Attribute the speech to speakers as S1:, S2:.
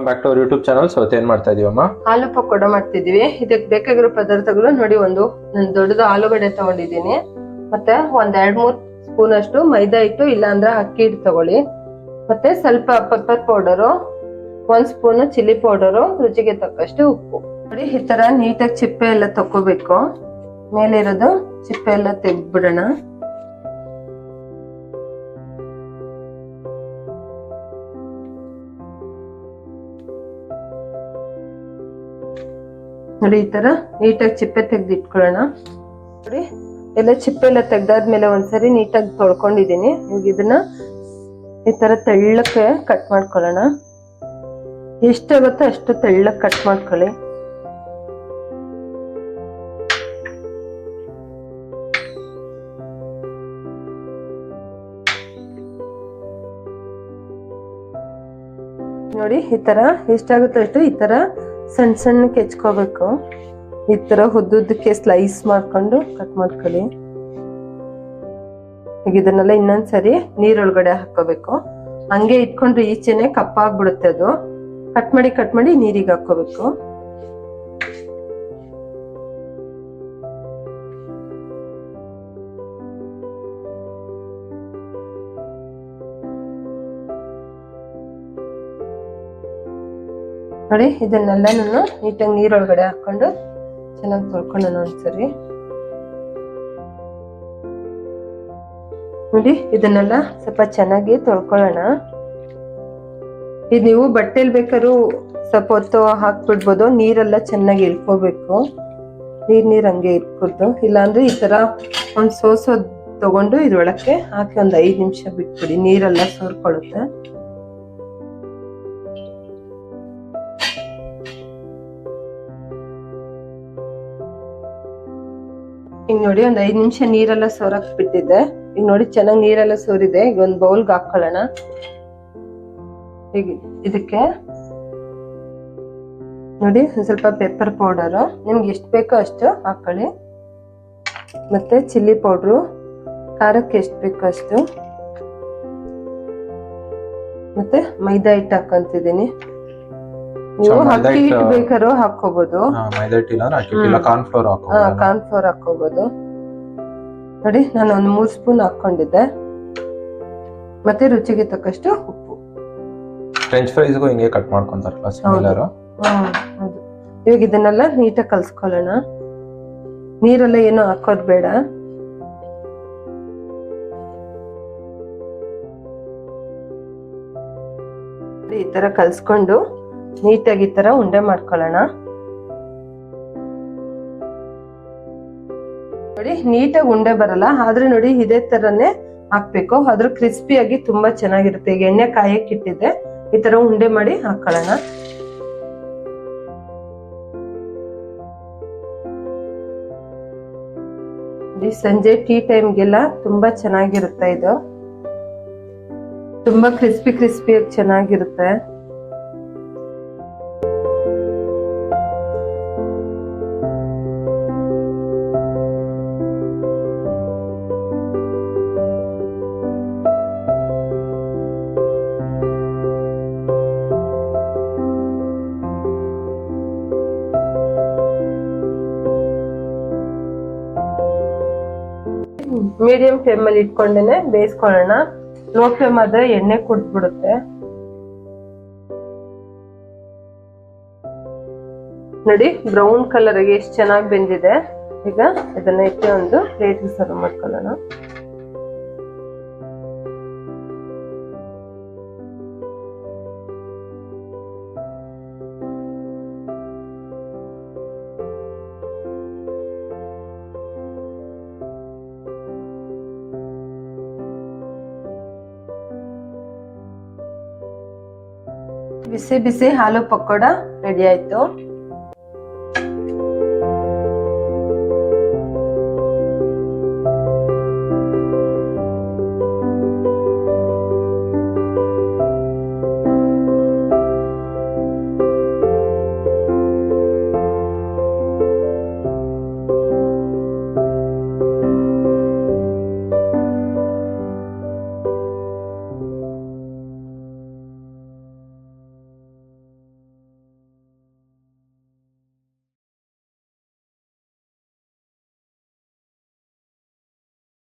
S1: Welcome back to our YouTube channel. ಇವತ್ತು ಏನ್ ಮಾಡ್ತಾ ಇದೀವಮ್ಮ?
S2: ಆಲೂ ಪಕೋಡ ಮಾಡ್ತಿದೀವಿ. ಇದಕ್ಕೆ ಬೇಕಾಗಿರೋ ಪದಾರ್ಥಗಳು ನೋಡಿ, ನಾನು ದೊಡ್ಡದು ಆಲೂಗಡ್ಡೆ ತಗೊಂಡಿದ್ದೀನಿ, ಮತ್ತೆ ಒಂದ್ 2-3 ಸ್ಪೂನ್ ಅಷ್ಟು ಮೈದಾ ಹಿಟ್ಟು, ಇಲ್ಲ ಅಂದ್ರೆ ಅಕ್ಕಿ ಹಿಟ್ಟು ತಗೊಳ್ಳಿ, ಮತ್ತೆ ಸ್ವಲ್ಪ pepper powder, 1 spoon chilli powder, ರುಚಿಗೆ ತಕ್ಕಷ್ಟು ಉಪ್ಪು. ನೋಡಿ, ಈ ತರ ನೀಟಾಗಿ ಚಿಪ್ಪೆ ಎಲ್ಲ ತಕ್ಕೋಬೇಕು. ಮೇಲಿರೋದು ಚಿಪ್ಪೆ ಎಲ್ಲ ತೆಗ್ದ್ಬಿಡೋಣ. ನೋಡಿ, ಈ ತರ ನೀಟಾಗಿ ಚಿಪ್ಪೆ ತೆಗ್ದು ಇಟ್ಕೊಳ್ಳೋಣ. ನೋಡಿ, ಎಲ್ಲ ಚಿಪ್ಪೆ ಎಲ್ಲ ತೆಗ್ದಾದ್ಮೇಲೆ ಒಂದ್ಸರಿ ನೀಟಾಗಿ ತೊಳ್ಕೊಂಡಿದೀನಿ. ಈಗ ಇದನ್ನ ಈ ತರ ತೆಳ್ಳಕ್ಕೆ ಕಟ್ ಮಾಡ್ಕೊಳ್ಳೋಣ. ಎಷ್ಟಾಗುತ್ತೋ ಅಷ್ಟು ತೆಳ್ಳಕ್ಕೆ ಕಟ್ ಮಾಡ್ಕೊಳ್ಳಿ. ನೋಡಿ, ಈ ತರ ಎಷ್ಟಾಗುತ್ತೋ ಅಷ್ಟು ಈ ತರ ಸಣ್ಣ ಸಣ್ಣಕ್ಕೆ ಹೆಚ್ಕೋಬೇಕು. ಈ ತರ ಉದ್ದುದ್ದಕ್ಕೆ ಸ್ಲೈಸ್ ಮಾಡ್ಕೊಂಡು ಕಟ್ ಮಾಡ್ಕೊಳ್ಳಿ. ಈಗ ಇದನ್ನೆಲ್ಲ ಇನ್ನೊಂದ್ಸರಿ ನೀರೊಳಗಡೆ ಹಾಕೋಬೇಕು. ಹಂಗೆ ಇಟ್ಕೊಂಡ್ರೆ ಈಚೆನೆ ಕಪ್ಪಾಗ್ಬಿಡುತ್ತೆ ಅದು. ಕಟ್ ಮಾಡಿ ನೀರಿಗೆ ಹಾಕೋಬೇಕು. ನೋಡಿ, ಇದನ್ನೆಲ್ಲ ನೀಟಾಗಿ ನೀರೊಳಗಡೆ ಹಾಕೊಂಡು ಚೆನ್ನಾಗಿ ತೊಳ್ಕೊಳ್ಳೋಣ ಒಂದ್ಸರಿ. ನೋಡಿ, ಇದನ್ನೆಲ್ಲ ಸ್ವಲ್ಪ ಚೆನ್ನಾಗಿ ತೊಳ್ಕೊಳ್ಳೋಣ. ಇದು ನೀವು ಬಟ್ಟೆಲಿ ಬೇಕಾದ್ರೂ ಸ್ವಲ್ಪ ಹೊತ್ತು ಹಾಕ್ಬಿಡ್ಬೋದು. ನೀರೆಲ್ಲ ಚೆನ್ನಾಗಿ ಇಳ್ಕೋಬೇಕು. ನೀರ್ ಹಂಗೆ ಇಟ್ಕೊಡ್ದು. ಇಲ್ಲಾಂದ್ರೆ ಈ ತರ ಒಂದ್ ಸೋಸೋದ್ ತಗೊಂಡು ಇದ್ರೊಳಕ್ಕೆ ಹಾಕಿ ಒಂದ್ 5 ನಿಮಿಷ ಬಿಟ್ಬಿಡಿ. ನೀರೆಲ್ಲ ಸೋರ್ಕೊಳ್ಳುತ್ತೆ. ಈಗ ನೋಡಿ, ಒಂದ್ 5 ನಿಮಿಷ ನೀರೆಲ್ಲ ಸೋರಕ್ ಬಿಟ್ಟಿದ್ದೆ. ಈಗ ನೋಡಿ, ಚೆನ್ನಾಗಿ ನೀರೆಲ್ಲ ಸೋರಿದೆ. ಈಗ ಒಂದ್ ಬೌಲ್ಗೆ ಹಾಕೊಳ್ಳೋಣ. ಈಗ ಇದಕ್ಕೆ ನೋಡಿ ಸ್ವಲ್ಪ ಪೆಪ್ಪರ್ ಪೌಡರು, ನಿಮ್ಗೆ ಎಷ್ಟು ಬೇಕೋ ಅಷ್ಟು ಹಾಕೊಳ್ಳಿ. ಮತ್ತೆ ಚಿಲ್ಲಿ ಪೌಡ್ರು, ಖಾರಕ್ಕೆ ಎಷ್ಟು ಬೇಕೋ ಅಷ್ಟು. ಮತ್ತೆ ಮೈದಾ ಹಿಟ್ಟು ಹಾಕೊಂತಿದ್ದೀನಿ. ನೀವು ಅಕ್ಕಿ ಹಿಟ್ಟು ಬೇಕಾದ್ರೂ ಹಾಕೋಬಹುದು. ಕಾರ್ನ್ ಫ್ಲೋರ್ ಹಾಕೋಬಹುದು. ನೋಡಿ, ನಾನು ಒಂದ್ 3 ಸ್ಪೂನ್ ಹಾಕೊಂಡಿದ್ದೆ. ಮತ್ತೆ ರುಚಿಗೆ ತಕ್ಕಷ್ಟು ಉಪ್ಪು.
S1: ಫ್ರೆಂಚ್ ಫ್ರೈಸ್ಗೂ ಹಿಂಗೆ ಕಟ್ ಮಾಡ್ಕೊಂತಾರಲ್ಲ ಸಿಮಿಲರ್.
S2: ಹೌದು. ಇವಾಗ ಇದನ್ನೆಲ್ಲ ನೀಟಾಗಿ ಕಲ್ಸ್ಕೊಳ್ಳೋಣ. ನೀರೆಲ್ಲ ಏನು ಹಾಕೋದ್ ಬೇಡ. ಈ ತರ ಕಲ್ಸ್ಕೊಂಡು ನೀಟಾಗಿ ಈ ತರ ಉಂಡೆ ಮಾಡ್ಕೊಳ್ಳೋಣ. ನೋಡಿ, ನೀಟಾಗಿ ಉಂಡೆ ಬರಲ್ಲ, ಆದ್ರೆ ನೋಡಿ ಇದೇ ತರನೇ ಹಾಕ್ಬೇಕು. ಆದ್ರೂ ಕ್ರಿಸ್ಪಿಯಾಗಿ ತುಂಬಾ ಚೆನ್ನಾಗಿರುತ್ತೆ. ಈಗ ಎಣ್ಣೆ ಕಾಯಕ್ಕೆ ಇಟ್ಟಿದ್ದೆ. ಈ ತರ ಉಂಡೆ ಮಾಡಿ ಹಾಕೊಳ್ಳೋಣ. ಸಂಜೆ ಟೀ ಟೈಮ್ಗೆಲ್ಲ ತುಂಬಾ ಚೆನ್ನಾಗಿರುತ್ತೆ. ಇದು ತುಂಬಾ ಕ್ರಿಸ್ಪಿಯಾಗಿ ಚೆನ್ನಾಗಿರುತ್ತೆ. ಮೀಡಿಯಂ ಫ್ಲೇಮ್ ಅಲ್ಲಿ ಇಟ್ಕೊಂಡೇನೆ ಬೇಯಿಸ್ಕೊಳ್ಳೋಣ. ಲೋ ಫ್ಲೇಮ್ ಆದ್ರೆ ಎಣ್ಣೆ ಕುಡ್ದ್ಬಿಡುತ್ತೆ. ನೋಡಿ, ಬ್ರೌನ್ ಕಲರ್ ಆಗಿ ಎಷ್ಟು ಚೆನ್ನಾಗಿ ಬೆಂದಿದೆ. ಈಗ ಇದನ್ನ ಇಟ್ಟು ಒಂದು ಪ್ಲೇಟ್ಗೆ ಸರ್ವ್ ಮಾಡ್ಕೊಳ್ಳೋಣ. ಬಿಸಿ ಬಿಸಿ ಆಲೂ ಪಕೋಡ ರೆಡಿ ಆಯ್ತು.